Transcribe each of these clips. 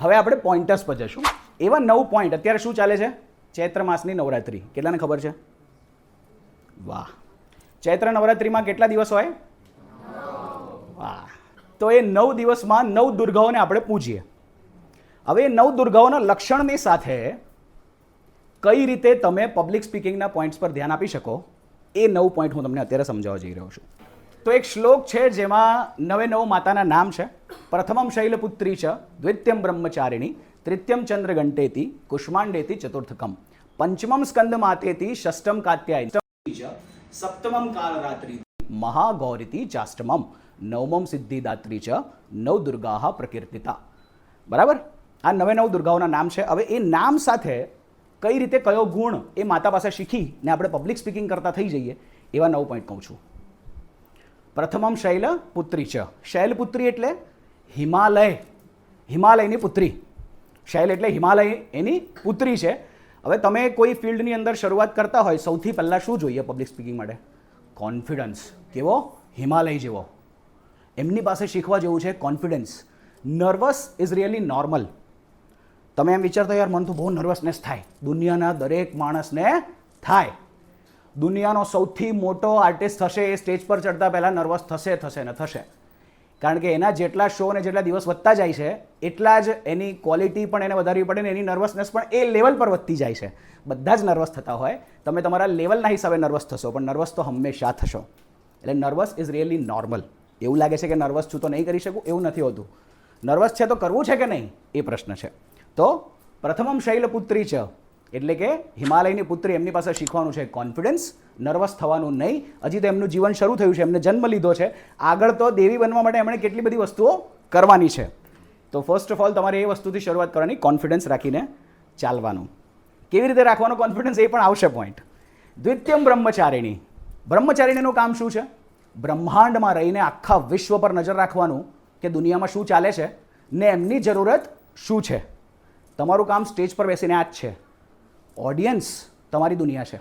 હવે આપણે પોઈન્ટર્સ પર જશું. એવા 9 પોઈન્ટ. અત્યારે શું ચાલે છે? ચૈત્ર માસની નવરાત્રિ. કેટલાને ખબર છે? વાહ. ચૈત્ર નવરાત્રિમાં કેટલા દિવસ હોય? વાહ. તો એ 9 દિવસમાં 9 દુર્ગાઓને આપણે પૂજીએ. હવે એ 9 દુર્ગાઓના લક્ષણની સાથે કઈ રીતે તમે પબ્લિક સ્પીકિંગના પોઈન્ટ્સ પર ધ્યાન આપી શકો એ 9 પોઈન્ટ હું તમને અત્યારે સમજાવવા જઈ રહ્યો છું. તો એક શ્લોક છે જેમાં 9 માતાના નામ છે. પ્રથમમ શૈલપુત્રી ચ, દ્વિતીયમ બ્રહ્મચારિણી, તૃતીયમ ચંદ્રઘંટેતિ, કુષ્માંડેતિ ચતુર્થકમ, પંચમમ સ્કંદ માતેતિ, ષષ્ઠમ કાત્યાયની ચ, સપ્તમમ કાલરાત્રિ, મહાગૌરીતિ ચાષ્ટમમ, નવમમ સિદ્ધિદાત્રી ચ, નવ દુર્ગાહ પ્રકીર્તિતા. બરાબર? આ 9 દુર્ગાઓના નામ છે. હવે એ નામ સાથે કઈ રીતે કયો ગુણ એ માતા પાસે શીખીને આપણે પબ્લિક સ્પીકિંગ કરતા થઈ જઈએ એવા 9 પોઈન્ટ કહું છું. પ્રથમમ શૈલપુત્રી ચ. શૈલપુત્રી એટલે હિમાલય, હિમાલયની પુત્રી. શૈલ એટલે હિમાલય, એની પુત્રી છે. હવે તમે કોઈ ફિલ્ડની અંદર શરૂઆત કરતા હોય, સૌથી પહેલાં શું જોઈએ પબ્લિક સ્પીકિંગ માટે? કોન્ફિડન્સ. કેવો? હિમાલય જેવો. એમની પાસે શીખવા જેવું છે confidence. Nervous is really normal. તમે એમ વિચારતા યાર મને તો બહુ નર્વસનેસ થાય. દુનિયાના દરેક માણસને થાય. દુનિયાનો સૌથી મોટો આર્ટિસ્ટ થશે એ સ્ટેજ પર ચડતા પહેલાં નર્વસ થશે ને થશે. કારણ કે એના જેટલા શો ને જેટલા દિવસ વધતા જાય છે એટલા જ એની ક્વોલિટી પણ એને વધારવી પડે ને એની નર્વસનેસ પણ એ લેવલ પર વધતી જાય છે. બધા જ નર્વસ થતા હોય. તમે તમારા લેવલના હિસાબે નર્વસ થશો, પણ નર્વસ તો હંમેશા થશો. એટલે નર્વસ ઇઝ રિયલી નોર્મલ. એવું લાગે છે કે નર્વસ છું તો નહીં કરી શકું, એવું નથી હોતું. નર્વસ છે તો કરવું છે કે નહીં એ પ્રશ્ન છે. તો પ્રથમમ શૈલપુત્રી છે એટલે કે હિમાલયની પુત્રી, એમની પાસે શીખવાનું છે કોન્ફિડન્સ. નર્વસ થવાનું નહીં. હજી તો એમનું જીવન શરૂ થયું છે, એમને જન્મ લીધો છે. આગળ તો દેવી બનવા માટે એમણે કેટલી બધી વસ્તુઓ કરવાની છે. તો ફર્સ્ટ ઓફ ઓલ તમારે એ વસ્તુથી શરૂઆત કરવાની, કોન્ફિડન્સ રાખીને ચાલવાનું. કેવી રીતે રાખવાનો કોન્ફિડન્સ એ પણ આવશે પોઈન્ટ. દ્વિતીયમ બ્રહ્મચારિણી. બ્રહ્મચારિણીનું કામ શું છે? બ્રહ્માંડમાં રહીને આખા વિશ્વ પર નજર રાખવાનું કે દુનિયામાં શું ચાલે છે ને એમની જરૂરત શું છે. તમારું કામ સ્ટેજ પર બેસીને આ જ છે. ઓડિયન્સ તમારી દુનિયા છે.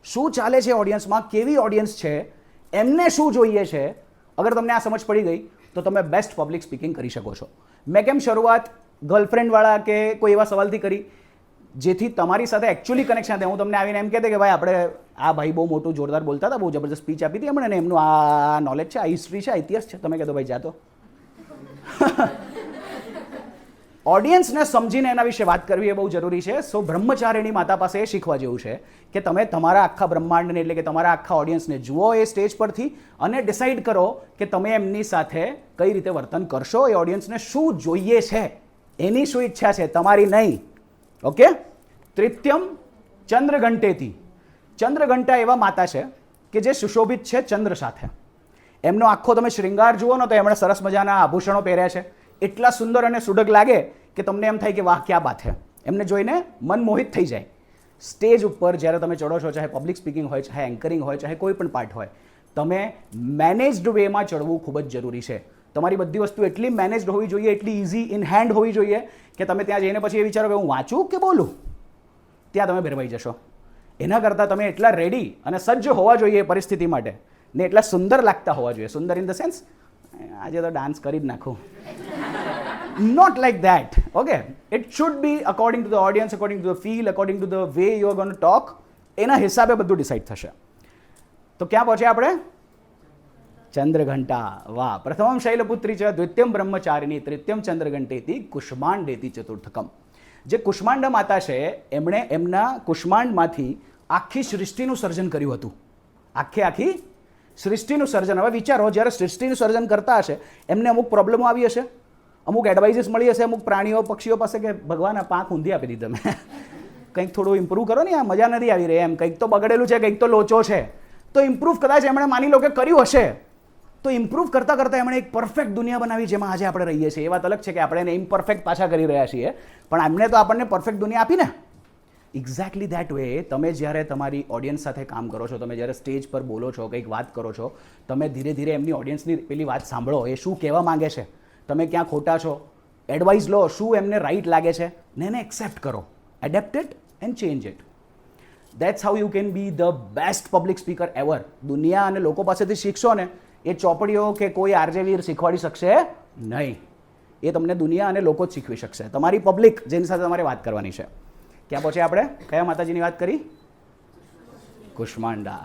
શું ચાલે છે ઓડિયન્સમાં, કેવી ઓડિયન્સ છે, એમને શું જોઈએ છે. અગર તમને આ સમજ પડી ગઈ તો તમે બેસ્ટ પબ્લિક સ્પીકિંગ કરી શકો છો. મેં કેમ શરૂઆત ગર્લફ્રેન્ડવાળા કે કોઈ એવા સવાલથી કરી જેથી તમારી સાથે એકચ્યુઅલી કનેક્શન થાય. હું તમને આવીને એમ કહેતે કે ભાઈ આપણે આ ભાઈ બહુ મોટું જોરદાર બોલતા હતા, બહુ જબરદસ્ત સ્પીચ આપી હતી એમણે, એમનું આ નોલેજ છે, આ હિસ્ટ્રી છે, આ ઇતિહાસ છે. તમે કહેતો ભાઈ જાતો. ઓડિયન્સને સમજીને એના વિશે વાત કરવી એ બહુ જરૂરી છે. સો બ્રહ્મચારિણી માતા પાસે એ શીખવા જેવું છે કે તમે તમારા આખા બ્રહ્માંડને એટલે કે તમારા આખા ઓડિયન્સને જુઓ એ સ્ટેજ પરથી અને ડિસાઈડ કરો કે તમે એમની સાથે કઈ રીતે વર્તન કરશો. એ ઓડિયન્સને શું જોઈએ છે, એની શું ઈચ્છા છે, તમારી નહીં. ઓકે. તૃતીયમ ચંદ્રઘંટેથી. ચંદ્રઘંટા એવા માતા છે કે જે સુશોભિત છે ચંદ્ર સાથે. એમનો આખો તમે શ્રૃંગાર જુઓ ને તો એમણે સરસ મજાના આભૂષણો પહેર્યા છે. એટલા સુંદર અને સુડક લાગે કે તમને એમ થાય કે વાહ ક્યાં બાત છે. એમને જોઈને મન મોહિત થઈ જાય. સ્ટેજ ઉપર જ્યારે તમે ચડો છો, ચાહે પબ્લિક સ્પીકિંગ હોય, ચાહે એન્કરિંગ હોય, ચાહે કોઈ પણ પાર્ટ હોય, તમે મેનેજ્ડ વેમાં ચડવું ખૂબ જ જરૂરી છે. તમારી બધી વસ્તુ એટલી મેનેજ્ડ હોવી જોઈએ, એટલી ઇઝી ઇન હેન્ડ હોવી જોઈએ કે તમે ત્યાં જઈને પછી એ વિચારો કે હું વાંચું કે બોલું. ત્યાં તમે ભેરવાઈ જશો. એના કરતાં તમે એટલા રેડી અને સજ્જ હોવા જોઈએ પરિસ્થિતિ માટે ને એટલા સુંદર લાગતા હોવા જોઈએ. સુંદર ઇન ધ સેન્સ આજે તો ડાન્સ કરી જ નાખું. Not like that. Okay. It should be according to the audience, according to the feel, according to the way you are going to talk. એના હિસાબે બધું ડિસાઈડ થશે. તો ક્યાં પહોંચ્યા આપણે? ચંદ્રઘંટા. વાહ. પ્રથમમ શૈલપુત્રી છે, દ્વિતીયમ બ્રહ્મચારિણી, તૃતીયમ ચંદ્રઘંટેતિ, કુષ્માંડેતિ ચતુર્થકમ. જે કુષ્માંડ માતા છે એમણે એમના કુષ્માંડમાંથી આખી સૃષ્ટિનું સર્જન કર્યું હતું. આખી સૃષ્ટિનું સર્જન. હવે વિચારો, જ્યારે સૃષ્ટિનું સર્જન કરતા હશે એમને અમુક પ્રોબ્લેમો આવી હશે, અમુક એડવાઇઝીસ મળી હશે અમુક પ્રાણીઓ પક્ષીઓ પાસે કે ભગવાન આ પાંખ ઊંધી આપી દીધી તમે, કંઈક થોડું ઇમ્પ્રૂવ કરો ને, આ મજા નથી આવી રહી એમ, કંઈક તો બગડેલું છે, કંઈક તો લોચો છે. તો ઇમ્પ્રૂવ કદાચ એમણે માની લો કે કર્યું હશે, તો ઇમ્પ્રૂવ કરતાં કરતાં એમણે એક પરફેક્ટ દુનિયા બનાવી જેમાં આજે આપણે રહીએ છીએ. એ વાત અલગ છે કે આપણે એને ઇમ્પરફેક્ટ પાછા કરી રહ્યા છીએ, પણ એમણે તો આપણને પરફેક્ટ દુનિયા આપીને. એક્ઝેક્ટલી દેટ વે તમે જ્યારે તમારી ઓડિયન્સ સાથે કામ કરો છો, તમે જ્યારે સ્ટેજ પર બોલો છો, કંઈક વાત કરો છો, તમે ધીરે ધીરે એમની ઓડિયન્સની પેલી વાત સાંભળો, એ શું કહેવા માંગે છે, તમે ક્યાં ખોટા છો, એડવાઇસ લો, શું એમને રાઈટ લાગે છે ને એને એક્સેપ્ટ કરો. Adept it and change it. That's how you can be the best public speaker ever. દુનિયા અને લોકો પાસેથી શીખશો ને એ ચોપડીઓ કે કોઈ આરજેવીર શીખવાડી શકશે નહીં. એ તમને દુનિયા અને લોકો જ શીખવી શકશે, તમારી પબ્લિક જેની સાથે તમારે વાત કરવાની છે. ક્યાં પહોંચે આપણે? કયા માતાજીની વાત કરી? કુષ્માંડા.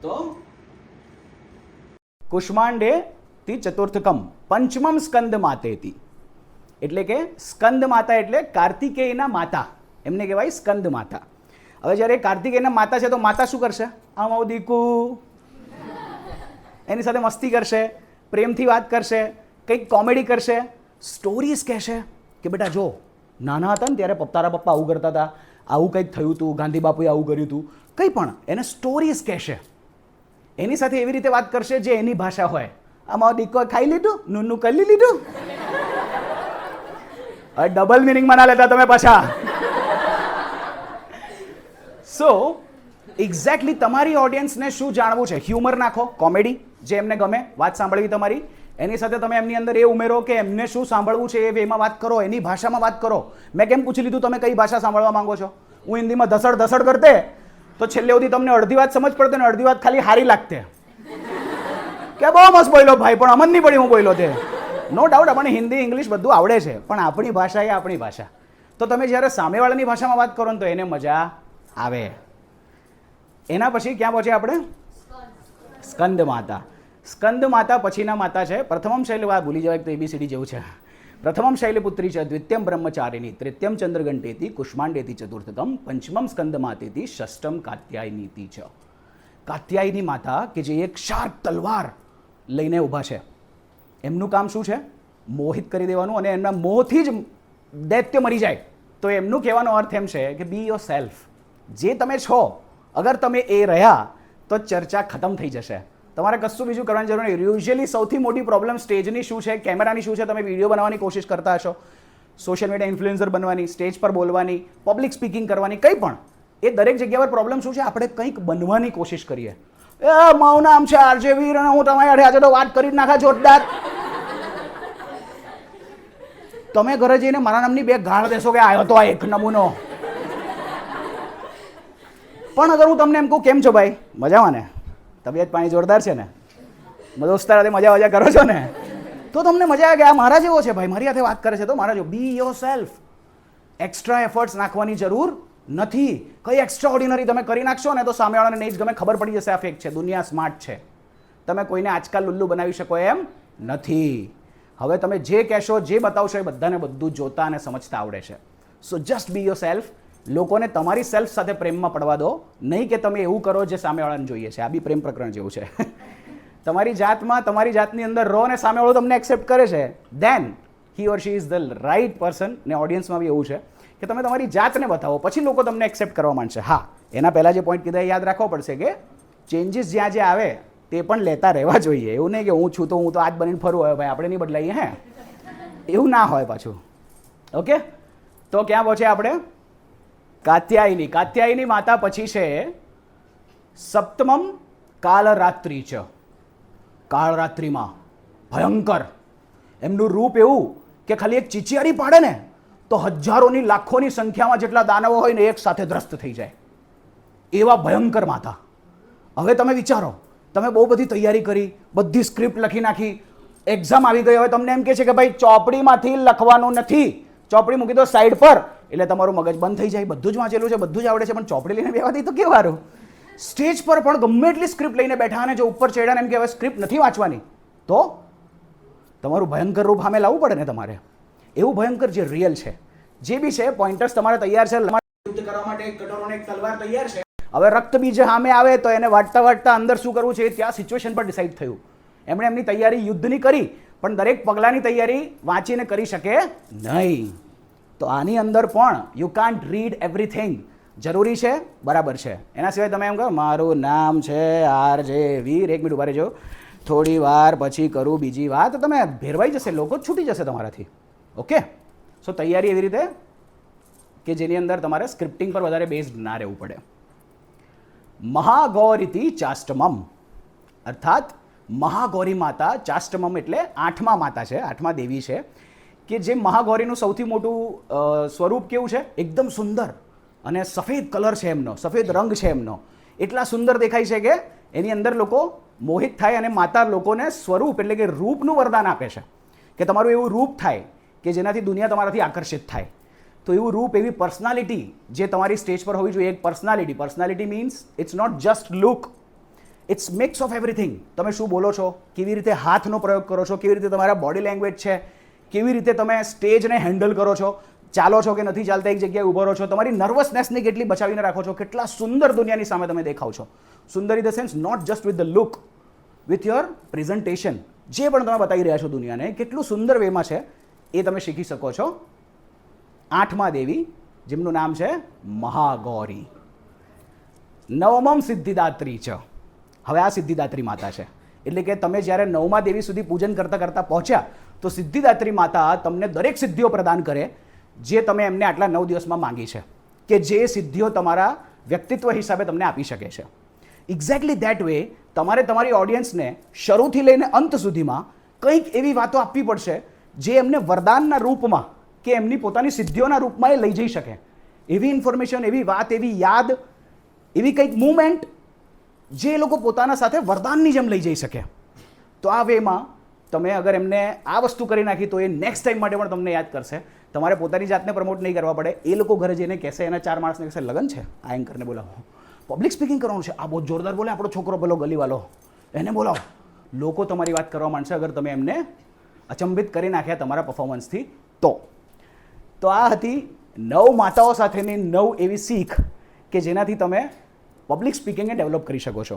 તો કુષ્માંડે તી ચતુર્થકમ પંચમમ સ્કંદ માતેતી, એટલે કે સ્કંદ માતા એટલે કાર્તિકેયના માતા, એમને કહેવાય સ્કંદ માતા. હવે જ્યારે કાર્તિકેયના માતા છે તો માતા શું કરશે? આમાં દીકુ એની સાથે મસ્તી કરશે, પ્રેમથી વાત કરશે, કંઈક કોમેડી કરશે, સ્ટોરીઝ કહેશે કે બેટા જો નાના હતા ને ત્યારે તારા પપ્પા આવું કરતા હતા, આવું કંઈક થયું હતું, ગાંધી બાપુએ આવું કર્યું હતું, કંઈ પણ એને સ્ટોરીઝ કહેશે. એની સાથે એવી રીતે વાત કરશે જે એની ભાષા હોય. આમાં દીકો ખાઈ લીધું, નૂનું કરી લીધું. ડબલ મિનિંગમાં ના લેતા તમે પાછા. સો એક્ઝેક્ટલી તમારી ઓડિયન્સને શું જાણવું છે? હ્યુમર નાખો, કોમેડી જે એમને ગમે, વાત સાંભળવી તમારી. એની સાથે તમે એમની અંદર એ ઉમેરો કે એમને શું સાંભળવું છે એ વેમાં વાત કરો, એની ભાષામાં વાત કરો. મેં કેમ પૂછી લીધું તમે કઈ ભાષા સાંભળવા માંગો છો? હું હિન્દીમાં ધસડ ધસડ કરતે તો છેલ્લે સુધી તમને અડધી વાત સમજ પડતે ને અડધી વાત ખાલી હારી લાગતે કે બહુ મસ્ત બોલ્યો ભાઈ, પણ અમન નહીં પડી હું બોલ્યો તે. નો ડાઉટ આપણને હિન્દી ઇંગ્લિશ બધું આવડે છે, પણ આપણી ભાષા એ આપણી ભાષા. તો તમે જ્યારે સામેવાળાની ભાષામાં વાત કરો ને તો એને મજા આવે. એના પછી ક્યાં પહોંચે આપણે? સ્કંદ માતા. સ્કંદ માતા પછીના માતા છે પ્રથમમ શૈલી. ભૂલી જવાય તો ABCD જેવું છે. પ્રથમમ શૈલપુત્રી છે, દ્વિતીયમ બ્રહ્મચારિણી, તૃતીયમ ચંદ્રઘંટેતી, કુષ્માંડેતી ચતુર્થકમ, પંચમમ સ્કંદ માતેતી, ષષ્ઠમ કાત્યાયનીતી છે. કાત્યાયની માતા કે જે એક શાર્પ તલવાર લઈને ઊભા છે. એમનું કામ શું છે? મોહિત કરી દેવાનું, અને એમના મોહથી જ દૈત્ય મરી જાય. તો એમનું કહેવાનો અર્થ એમ છે કે બી યોર સેલ્ફ. જે તમે છો અગર તમે એ રહ્યા તો ચર્ચા ખતમ થઈ જશે. તમારે કશું બીજું કરવાની જરૂર નહીં. યુઝ્યુઅલી સૌથી મોટી પ્રોબ્લેમ સ્ટેજની શું છે, કેમેરાની શું છે? તમે વિડીયો બનાવવાની કોશિશ કરતા હશો, સોશિયલ મીડિયા ઇન્ફ્લુએન્સર બનવાની, સ્ટેજ પર બોલવાની, પબ્લિક સ્પીકિંગ કરવાની, કંઈ પણ. એ દરેક જગ્યા પર પ્રોબ્લેમ શું છે? આપણે કંઈક બનવાની કોશિશ કરીએ. એ મારું નામ છે RJ વીર અને હું તમારી હાથે આજે તો વાત કરી જ નાખા જોરદાર. તમે ઘરે જઈને મારા નામની બે ગાળ દેશો કે આવ્યો તો આ એક નમૂનો. પણ અગર હું તમને એમ કહું કેમ છો ભાઈ, મજામાં ને, તબિયત પાણી જોરદાર છે ને, દોસ્તાર સાથે મજા કરો છો ને, તો તમને મજા આવે કે આ મારા જેવો છે ભાઈ, મારી સાથે વાત કરે છે તો મારા જેવો. બી યોર સેલ્ફ. એક્સ્ટ્રા એફર્ટ્સ નાખવાની જરૂર નથી. કઈ એક્સ્ટ્રા ઓર્ડિનરી તમે કરી નાખશો ને તો સામેવાળાને નહીં જ ગમે, ખબર પડી જશે આ ફેક છે. દુનિયા સ્માર્ટ છે, તમે કોઈને આજકાલ લુલ્લુ બનાવી શકો એમ નથી. હવે તમે જે કહેશો, જે બતાવશો એ બધાને બધું જોતા અને સમજતા આવડે છે. સો જસ્ટ બી યોર સેલ્ફ. લોકોને તમારી સેલ્ફ સાથે પ્રેમમાં પડવા દો, નહીં કે તમે એવું કરો જે સામેવાળાને જોઈએ છે. આ બી પ્રેમ પ્રકરણ જેવું છે. તમારી જાતમાં, તમારી જાતની અંદર રહો ને સામેવાળો તમને એક્સેપ્ટ કરે છે, then he or she is the right person. ને ઓડિયન્સમાં બી એવું છે કે તમે તમારી જાતને બતાવો, પછી લોકો તમને એક્સેપ્ટ કરવા માંડશે. હા, એના પહેલાં જે પોઈન્ટ કીધા એ યાદ રાખવો પડશે કે ચેન્જીસ જ્યાં જે આવે તે પણ લેતા રહેવા જોઈએ. એવું નહીં કે હું છું તો હું તો આજ બનીને ફરું, હોય ભાઈ આપણે નહીં બદલાઈએ. હે, એવું ના હોય પાછું. ઓકે, તો ક્યાં પહોંચે આપણે? કાત્યાયની. કાત્યાયની માતા પછી છે સપ્તમમ કાલરાત્રિ છે. કાળરાત્રિમાં ભયંકર એમનું રૂપ એવું કે ખાલી એક ચીચિયારી પાડે ને તો હજારોની લાખોની સંખ્યામાં જેટલા દાનવો હોય ને એક સાથે દ્રસ્ત થઈ જાય, એવા ભયંકર માતા. હવે તમે વિચારો, તમે બહુ બધી તૈયારી કરી, બધી સ્ક્રિપ્ટ લખી નાખી, એક્ઝામ આવી ગઈ, હવે તમને એમ કહે છે કે ભાઈ ચોપડીમાંથી લખવાનું નથી, ચોપડી મૂકી દો સાઈડ પર, એટલે તમારું મગજ બંધ થઈ જાય. બધું જ વાંચેલું છે, બધું જ આવડે છે, પણ ચોપડી લઈને બેવા દઈ તો કેવું સારું. સ્ટેજ પર પણ ગમે એટલી સ્ક્રિપ્ટ લઈને બેઠા અને જો ઉપર ચડ્યા એમ કે હવે સ્ક્રિપ્ટ નથી વાંચવાની, તો તમારું ભયંકર રૂપ સામે લાવવું પડે ને તમારે. એવું ભયંકર જે રિયલ છે, જે બી છે, પોઈન્ટર્સ તમારે તૈયાર છે, યુદ્ધ કરવા માટે એક કટોરો અને એક તલવાર તૈયાર છે. હવે રક્તબીજ સામે આવે તો એને વાટતા વાટતા અંદર શું કરવું છે ત્યાં સિચ્યુએશન પર ડિસાઈડ થયું. એમણે એમની તૈયારી યુદ્ધની કરી, પણ દરેક પગલાની તૈયારી વાંચીને કરી શકે નહીં. તો આની અંદર પણ યુ કાન્ટ રીડ એવરીથિંગ. જરૂરી છે, બરાબર છે. એના સિવાય તમે એમ કહો મારું નામ છે RJ વીર, એક મિનિટ ઉભા રહેજો, થોડી વાર પછી કરું બીજી વાત, તો તમે ભેરવાઈ જશે, લોકો જ છૂટી જશે તમારાથી. ઓકે, સો તૈયારી એવી રીતે કે જેની અંદર તમારે સ્ક્રિપ્ટિંગ પર વધારે બેઝડ ના રહેવું પડે. મહાગૌરીતિ ચાષ્ટમમ, અર્થાત મહાગૌરી માતા. ચાષ્ટમમ એટલે 8મા માતા છે, 8મા દેવી છે, કે જે મહાગૌરીનું સૌથી મોટું સ્વરૂપ કેવું છે? એકદમ સુંદર અને સફેદ કલર છે એમનો, સફેદ રંગ છે એમનો, એટલા સુંદર દેખાય છે કે એની અંદર લોકો મોહિત થાય. અને માતા લોકોને સ્વરૂપ એટલે કે રૂપનું વરદાન આપે છે કે તમારું એવું રૂપ થાય કે જેનાથી દુનિયા તમારાથી આકર્ષિત થાય. તો એવું રૂપ, એવી પર્સનાલિટી જે તમારી સ્ટેજ પર હોવી જોઈએ. એક personality means it's not just look, it's mix of everything. તમે શું બોલો છો, કેવી રીતે હાથનો પ્રયોગ કરો છો, કેવી રીતે તમારા બોડી લેંગ્વેજ છે, કેવી રીતે તમે સ્ટેજને હેન્ડલ કરો છો, ચાલો છો કે નથી ચાલતા, એક જગ્યાએ ઊભો રહો છો, તમારી નર્વસનેસને કેટલી બચાવીને રાખો છો, કેટલા સુંદર દુનિયાની સામે તમે દેખાવ છો. સુંદર in the sense not just with the look, with your presentation. જે પણ તમે બતાવી રહ્યા છો દુનિયાને, કેટલું સુંદર વેમાં છે એ તમે શીખી શકો છો 8મા દેવી, જેમનું નામ છે મહાગૌરી. 9મમ સિદ્ધિદાત્રી છે. હવે આ સિદ્ધિદાત્રી માતા છે, એટલે કે તમે જ્યારે 9મા દેવી સુધી પૂજન કરતાં કરતાં પહોંચ્યા તો સિદ્ધિદાત્રી માતા તમને દરેક સિદ્ધિઓ પ્રદાન કરે જે તમે એમને આટલા 9 દિવસમાં માંગી છે, કે જે સિદ્ધિઓ તમારા વ્યક્તિત્વ હિસાબે તમને આપી શકે છે. એક્ઝેક્ટલી ધેટ વે તમારે તમારી ઓડિયન્સને શરૂથી લઈને અંત સુધીમાં કંઈક એવી વાતો આપવી પડશે જે એમને વરદાનના રૂપમાં કે એમની પોતાની સિદ્ધિઓના રૂપમાં એ લઈ જઈ શકે. એવી ઇન્ફોર્મેશન, એવી વાત, એવી યાદ, એવી કંઈક મૂવમેન્ટ જે એ લોકો પોતાના સાથે વરદાનની જેમ લઈ જઈ શકે. તો આ વેમાં તમે અગર એમને આ વસ્તુ કરી નાખી તો એ નેક્સ્ટ ટાઈમ માટે પણ તમને યાદ કરશે. તમારે પોતાની જાતને પ્રમોટ નહીં કરવા પડે. એ લોકો ઘરે જઈને કહેશે, એના 4 માણસને કહેશે લગન છે, આ એન્કરને બોલાવો, પબ્લિક સ્પીકિંગ કરવાનું છે, આ બહુ જોરદાર બોલે આપણો છોકરો પેલો ગલીવાલો, એને બોલાવો. લોકો તમારી વાત કરવા માંડશે અગર તમે એમને અચંબિત કરી નાખ્યા તમારા પરફોર્મન્સથી. તો આ હતી 9 માતાઓ સાથેની 9 એવી શીખ કે જેનાથી તમે પબ્લિક સ્પીકિંગને ડેવલપ કરી શકો છો.